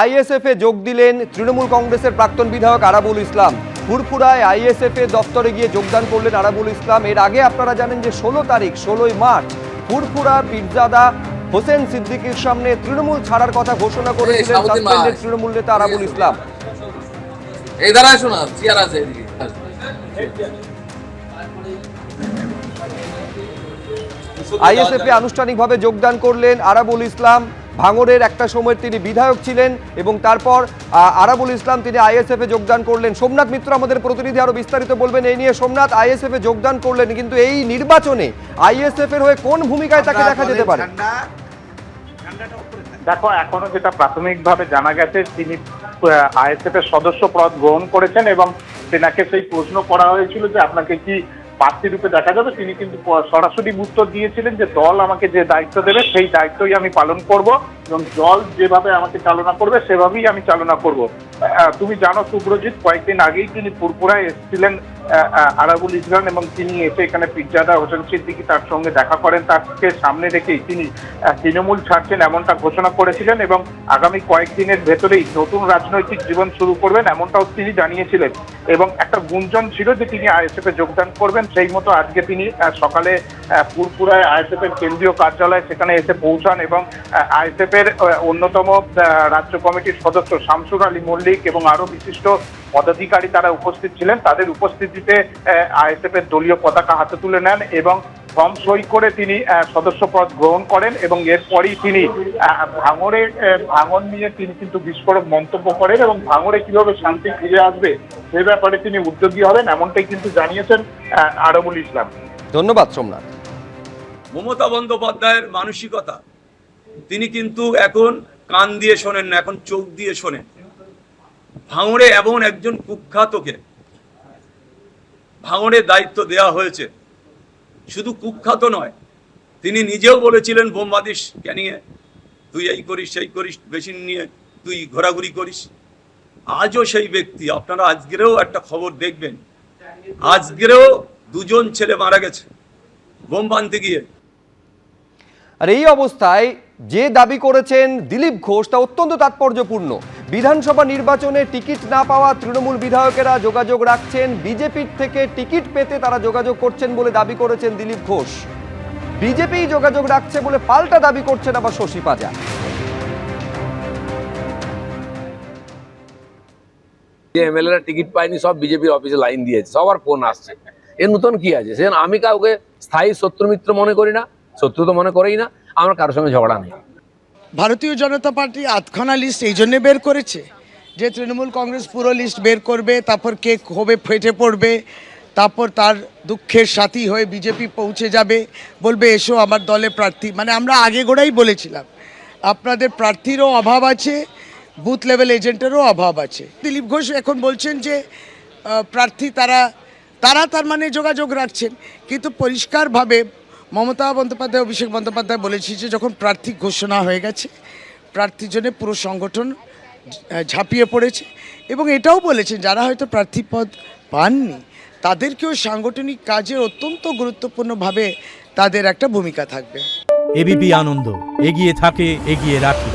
ISF এ যোগ দিলেন তৃণমূল কংগ্রেসের প্রাক্তন বিধায়ক আরাবুল ইসলাম। ফুরফুরায় আইএসএফ এর দপ্তরে গিয়ে যোগদান করলেন আরাবুল ইসলাম। এর আগে আপনারা জানেন যে 16 মার্চ ফুরফুরার পীরজাদা হোসেন সিদ্দিকীর সামনে তৃণমূল ছাড়ার কথা ঘোষণা করেছিলেন সাসপেন্ডেড তৃণমূল নেতা আরাবুল ইসলাম। আইএসএফ এ আনুষ্ঠানিকভাবে যোগদান করলেন আরাবুল ইসলাম। ভাঙড়ের একটা সময় তিনি বিধায়ক ছিলেন এবং তারপর আরাবুল ইসলাম তিনি আইএসএফ এ যোগদান করলেন। সোমনাথ মিত্র আমাদের প্রতিনিধি আরো বিস্তারিত বলবেন এই নিয়ে। সোমনাথ, আইএসএফ এ যোগদান করলেন, কিন্তু এই নির্বাচনে আইএসএফ এর হয়ে কোন ভূমিকায় তাকে দেখা যেতে পারে? দেখো, এখনো যেটা প্রাথমিকভাবে জানা গেছে তিনি আইএসএফ এর সদস্য পদ গ্রহণ করেছেন এবং তেনাকে সেই প্রশ্ন করা হয়েছিল যে আপনাকে কি প্রার্থী রূপে দেখা যাবে। তিনি কিন্তু সরাসরি উত্তর দিয়েছিলেন যে দল আমাকে যে দায়িত্ব দেবে সেই দায়িত্বই আমি পালন করব এবং দল যেভাবে আমাকে চালনা করবে সেভাবেই আমি চালনা করব। তুমি জানো শুভ্রজিৎ, কয়েকদিন আগেই তিনি ফুরফুরায় এসেছিলেন আরাবুল ইসলাম এবং তিনি এসে এখানে পীরজাদা হোসেন সিদ্দিকী তার সঙ্গে দেখা করেন। তাকে সামনে রেখেই তিনি তৃণমূল ছাড়ছেন এমনটা ঘোষণা করেছিলেন এবং আগামী কয়েকদিনের ভেতরেই নতুন রাজনৈতিক জীবন শুরু করবেন এমনটাও তিনি জানিয়েছিলেন এবং একটা গুঞ্জন ছিল যে তিনি আইএসএফ এ যোগদান করবেন। সেই মতো আজকে তিনি সকালে ফুরফুরায় আইএসএফ এর কেন্দ্রীয় কার্যালয় সেখানে এসে পৌঁছান এবং আইএসএফ এর অন্যতম রাজ্য কমিটির সদস্য শামসুর আলী মল্লিক এবং আরো বিশিষ্ট পদাধিকারী তারা উপস্থিত ছিলেন। তাদের উপস্থিতিতে আইএসএফ এর দলীয় পতাকা হাতে তুলে নেন এবং ফর্ম সই করে তিনি সদস্য পদ গ্রহণ করেন এবং এরপরই তিনি ভাঙন নিয়ে তিনি কিন্তু বিস্ফোরক মন্তব্য করেন এবং ভাঙড়ে কিভাবে শান্তি ফিরে আসবে সে ব্যাপারে তিনি উদ্যোগী হবেন এমনটাই কিন্তু জানিয়েছেন আরাবুল ইসলাম। ধন্যবাদ সোমনাথ। মমতা বন্দ্যোপাধ্যায়ের মানসিকতা, তিনি কিন্তু এখন কান দিয়ে শোনেন না, এখন চোখ দিয়ে শোনেন। ভাঙড়ে এমন একজন কুখ্যাতকে ভাঙড়ে দায়িত্ব দেওয়া হয়েছে, শুধু কুখ্যাত নয়, তিনি নিজেও বলেছিলেন বোমবাদিস নিয়ে তুই এই করিস সেই করিস, মেশিন নিয়ে তুই ঘোরাঘুরি করিস। আজও সেই ব্যক্তি, আপনারা আজকেরও একটা খবর দেখবেন, আজকেরও দুজন ছেলে মারা গেছে বোম বানতে গিয়ে। আর এই অবস্থায় যে দাবি করেছেন দিলীপ ঘোষ তা অত্যন্ত তাৎপর্যপূর্ণ। বিধানসভা নির্বাচনে টিকিট না পাওয়া তৃণমূল বিধায়কেরা যোগাযোগ রাখছেন, বিজেপির থেকে টিকিট পেতে তারা যোগাযোগ করছেন বলে দাবি করেছেন দিলীপ ঘোষ। বিজেপি যোগাযোগ রাখছে বলে পাল্টা দাবি করছেন আবার শশী পাজা। যে এমএলএরা টিকিট পায়নি সব বিজেপির অফিসে লাইন দিয়েছে, সবার ফোন আসছে। এর নতুন কি আছে? সেজন্য আমি কাউকে স্থায়ী শত্রু মিত্র মনে করি না, শত্রু তো মনে করেই না, আমার কারোর সঙ্গে ঝগড়া নেই। ভারতীয় জনতা পার্টি আধখানা লিস্ট এই জন্যে বের করেছে যে তৃণমূল কংগ্রেস পুরো লিস্ট বের করবে, তারপর কে হবে ফেটে পড়বে, তারপর তার দুঃখের সাথী হয়ে বিজেপি পৌঁছে যাবে, বলবে এসো আমার দলে প্রার্থী। মানে আমরা আগে গোড়াই বলেছিলাম আপনাদের প্রার্থীরও অভাব আছে, বুথ লেভেল এজেন্টেরও অভাব আছে। দিলীপ ঘোষ এখন বলছেন যে প্রার্থী তারা তার মানে যোগাযোগ রাখছেন, কিন্তু পরিষ্কারভাবে মমতা বন্দ্যোপাধ্যায় অভিষেক বন্দ্যোপাধ্যায় বলেছি যে যখন প্রার্থী ঘোষণা হয়ে গেছে প্রার্থীর জন্য পুরো সংগঠন ঝাঁপিয়ে পড়েছে এবং এটাও বলেছেন যারা হয়তো প্রার্থী পদ পাননি তাদেরকেও সাংগঠনিক কাজে অত্যন্ত গুরুত্বপূর্ণভাবে তাদের একটা ভূমিকা থাকবে। এবিপি আনন্দ এগিয়ে থাকে, এগিয়ে রাখে।